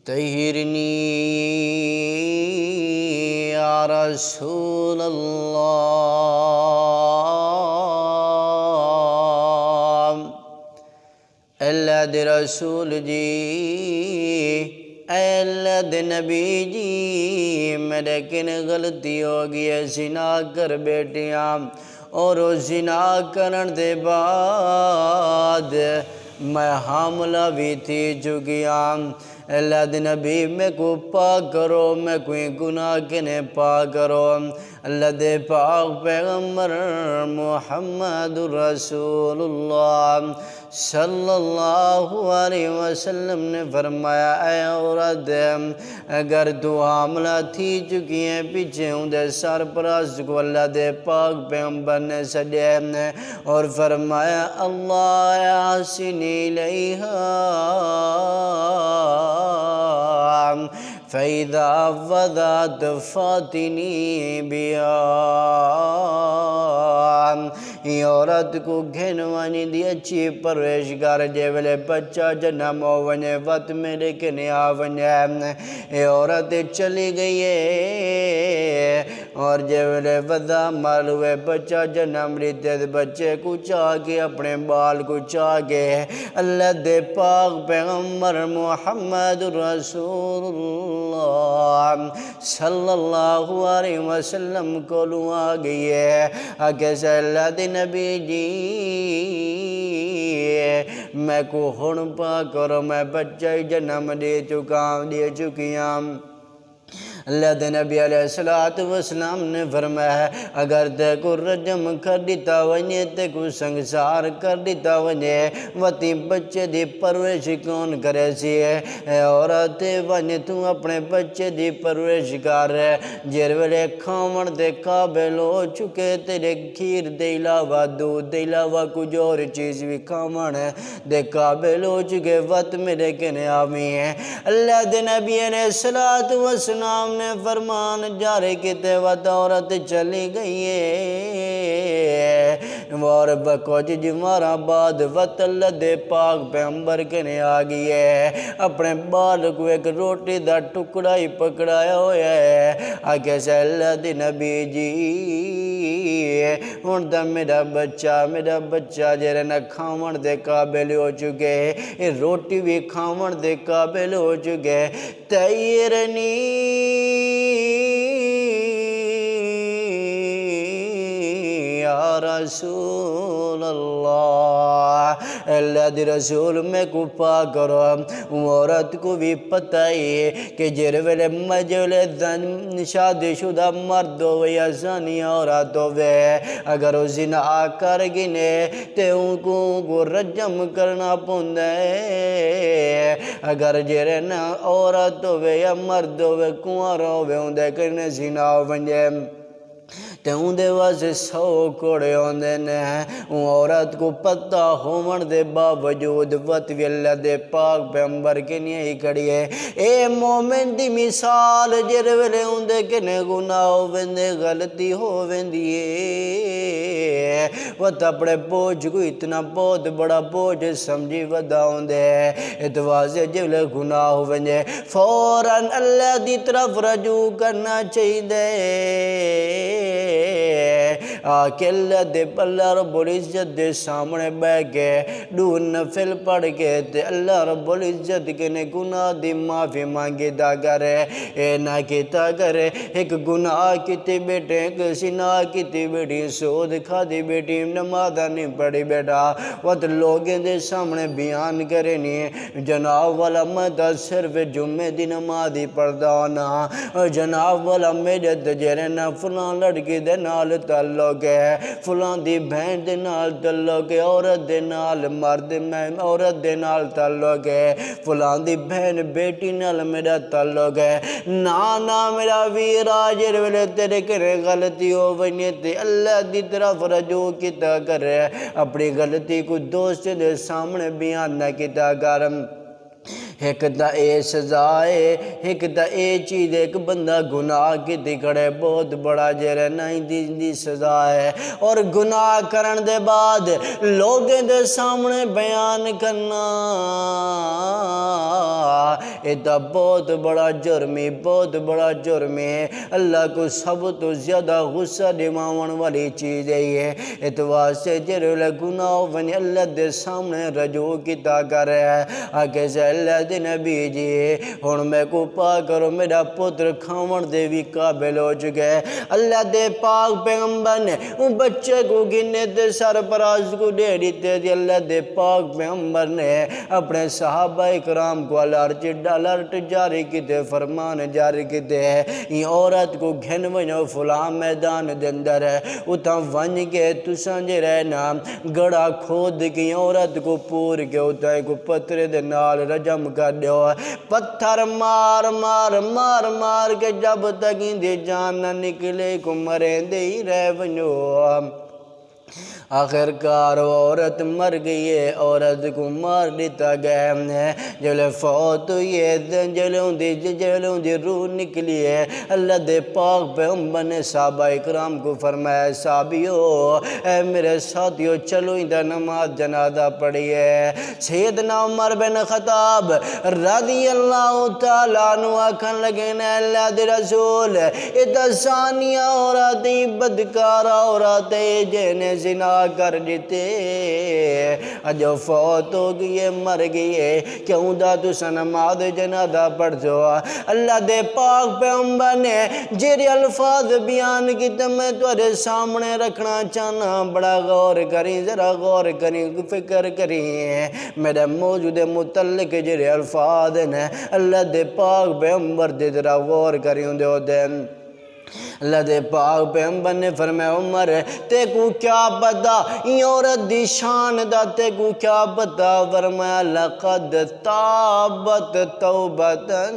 طہرنی یا رسول اللہ۔ اللہ دے رسول جی، اے اللہ دے نبی جی، میرے کن غلطی ہو گئی ہے، زنا کر بیٹھیاں، اور زنا کرن دے بعد میں حاملہ بھی تھی چکیاں۔ اللہ دے نبی میں کو پاک کرو، میں کوئی گناہ کنے پاک کرو۔ اللہ دے پاک پیغمبر محمد رسول اللہ صلی اللہ علیہ وسلم نے فرمایا، اے عورت، اگر تو حاملہ تھی چکی ہے، پیچھے ہوں دے سرپرست کو اللہ دے پاک پیغمبر نے سجے اور فرمایا، اللہ یحسنی الیہا فَإِذَا وَضَعَتْ فَاتِنِي بِهَا۔ یہ عورت کو گھنوانی دی اچھی پرویشگار جے ویلے بچہ جنم ہو ونجے وقت میرے کنے آ ونجے۔ یہ عورت چلی گئی ہے اور جے ویلے ودا مال ہوئے بچہ جنم لیتے بچے کو چاہ کے اپنے بال کو چاہ کے اللہ دے پاک پیغمبر محمد رسول اللہ صلی اللہ علیہ وسلم کو لوں آ گئی ہے۔ کیسے اللہ دے نبی جی، میں کو ہن پاک کرو، میں بچہ جنم دے چکیاں۔ اللہ دے نبی علیہ السلام نے فرمایا، اگر تے کو رجم کر دیتا ونجے، تے کو سنگسار کر دیتا ونجے، وتی بچے دی پرورش کون کرے سی ہے؟ اے عورت ونجے تو اپنے بچے دی پرورش کر ہے، جیر ویلے کھاون دے قابل ہو چکے، تیرے کھیر دے علاوہ دودھ دے علاوہ کچھ اور چیز بھی کھاون دے قابل ہو چکے، وقت میرے کنے آمی ہے۔ اللہ دے نبی علیہ السلام نے فرمان جاری کیتے وقت عورت چلی گئی ہے، اور کچھ جمارہ بعد وقت اللہ دے پاک پیغمبر کنے آگئی ہے، اپنے بال کو ایک روٹی دا ٹکڑا ہی پکڑایا ہویا ہے۔ کیسے اللہ دے نبی جی، ہون دا میرا بچہ جیرے نہ کھاون دے قابل ہو چکے، روٹی بھی کھاون دے قابل ہو چکے، طہرنی یا رسول اللہ۔ اللہ دی رسول میں کو پاک کرو۔ عورت کو بھی پتہ ہے کہ جر ویلے مجلے شادی شدہ مرد ہوئے یا زانی عورت ہوئے، اگر وہ زنا کر گنے تے ان کو رجم کرنا پوندے، اگر جرے نہ عورت ہوئے یا مرد ہوئے کنوار ہوئے اندے کرنے زنا ہوئے تے اندے واسے 100 کوڑے ہوندے نے۔ عورت کو پتہ ہومن دے باوجود وقت بھی اللہ دے پاک پیغمبر کے نیے ہی کڑی ہے۔ اے مومن دی مثال جر ویلے اندے کنے گناہ ہوندے، غلطی ہوندی ہے، وقت اپنے بوجھ کو اتنا بہت بڑا بوجھ سمجھی ودا ہوندے، اتوازے جب گناہ ہوندے فوراً اللہ دی طرف رجوع کرنا چاہیے دے، آکے اللہ دے اللہ رب العزت دے سامنے بے کے دو نفل پڑھ کے تے اللہ رب العزت کے نے گناہ دی معافی مانگے دا کرے، اے نہ کیتا کرے ایک گناہ کیتی بیٹے، ایک زنا کیتی بیٹی، سود کھا دی بیٹی، نماز نہیں پڑھی بیٹا، وقت لوگیں دے سامنے بیان کرے نہیں، جناب والا میں تا صرف جمعے دی نماز ہی پڑھدا ہونا، جناب والا میرے تجرے نہ فلان لڑکی دے نال تعلق ہے، فلان دی بہن دے نال تعلق ہے، عورت دے نال مرد میں عورت دے نال تعلق ہے، فلان دی بہن بیٹی نال میرا تعلق ہے، نانا میرا ویرا جر ویلے تیرے کرے غلطی ہو ونی تے اللہ دی طرف رجوع کیتا کرے، اپنی غلطی کو دوست دے سامنے بیان نہ کیتا کرم، ایک تا اے سزا ہے، ایک تا اے چیز ایک بندہ گناہ کی دکھڑے بہت بڑا جرے نہیں دی سزا ہے، اور گناہ کرن دے بعد لوگیں دے سامنے بیان کرنا ایتا بہت بڑا جرمی، بہت بڑا جرمی ہے۔ اللہ کو سب تو زیادہ غصہ دماؤن والی چیز ہے یہ، اتوار سے جرے گناہ ونی اللہ دے سامنے رجوع کیتا کر رہے ہیں، آکے سے اللہ دے نبی جی ہون میں کو پاک کرو میرا پتر کھاون دے بھی قابل ہو چکے، اللہ دے پاک پیغمبر نے ان بچے کو گنے دے سرپراز کو دے دیتے تھے، اللہ دے پاک پیغمبر نے اپنے صحابہ اکرام کو الرٹ جاری کیتے، فرمان جاری کیتے ہیں، یہ عورت کو گھن ونو فلاں میدان دے اندر ہے، اتھا ون کے تسانجے رہنا گڑا کھود کی عورت کو پور کے اتھا کو پتر دے نال رجم کر دیو، پتھر مار مار مار مار کے جب تک اندھی جان نہ نکلے کو مرین دے ہی رہ ونو۔ آخر کار عورت مر گئی ہے، عورت کو مار دیتا گیا ہے، جلے فوت ہوئی ہے، جلوں دی روح نکلی ہے۔ اللہ دے پاک پیغمبر نے صحابہ اکرام کو فرمایا صحابیو اے میرے ساتھیو چلو اندہ نماز جنازہ پڑھی ہے۔ سیدنا عمر بن خطاب رضی اللہ تعالیٰ عنہ آکھن لگے نا اللہ دے رسول اتنا ثانیہ عورتیں بدکارہ عورتیں جنہیں زنا کر دیتے جو فوت ہو گئی ہے مر گئی ہے کیوں دا تو نماز جنازہ پڑھ جو۔ اللہ دے پاک پیغمبر نے جیرے الفاظ بیان کی تو میں تمہارے سامنے رکھنا چاہنا، بڑا غور کریں، ذرا غور کریں، فکر کریں، میرے موجود متعلق جیرے الفاظ ہیں اللہ دے پاک پیغمبر دے ذرا غور کریں دے دیں۔ اللہ دے پاک پیغمبر نے فرمایا عمر تے کو کیا پتا یہ عورت دی شان دا تے کو کیا پتا، فرمایا لقد تابت توبتن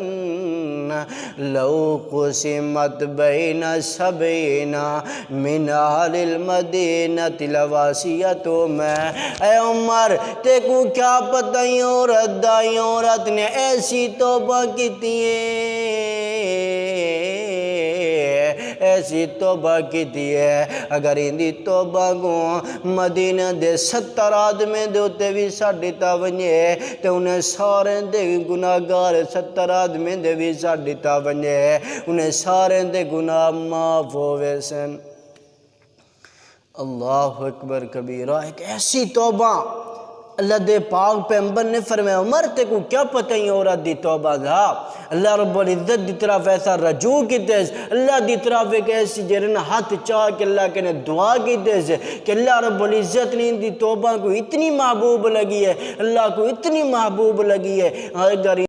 لو قسمت بین سبعین من اہل المدینہ لواسیت میں۔ اے عمر تے کو کیا پتا یہ عورت نے ایسی توبہ کیتی ہے، ایسی توبہ کی ہے اگر اندھی توبہ کو مدینہ دے 70 آدمی دوتے بھی ساڑھی تاونیے تو انہیں سارے دے گناہگار 70 آدمی دے بھی ساڑھی تاونیے انہیں سارے دے گناہ معاف ہوئے سن۔ اللہ اکبر کبیرہ، ایک ایسی توبہ اللہ دے پاک پیغمبر نے فرمایا عمر تے کو کیا پتہ ہی عورت دی توبہ دا، اللہ رب العزت دی طرف ایسا رجوع کی دیس، اللہ دی طرف ایک ایسی جرن ہاتھ چاہ کہ اللہ کے نے دعا کی دیس کہ اللہ رب العزت نے ان دی توبہ کو اتنی محبوب لگی ہے، اللہ کو اتنی محبوب لگی ہے، اگر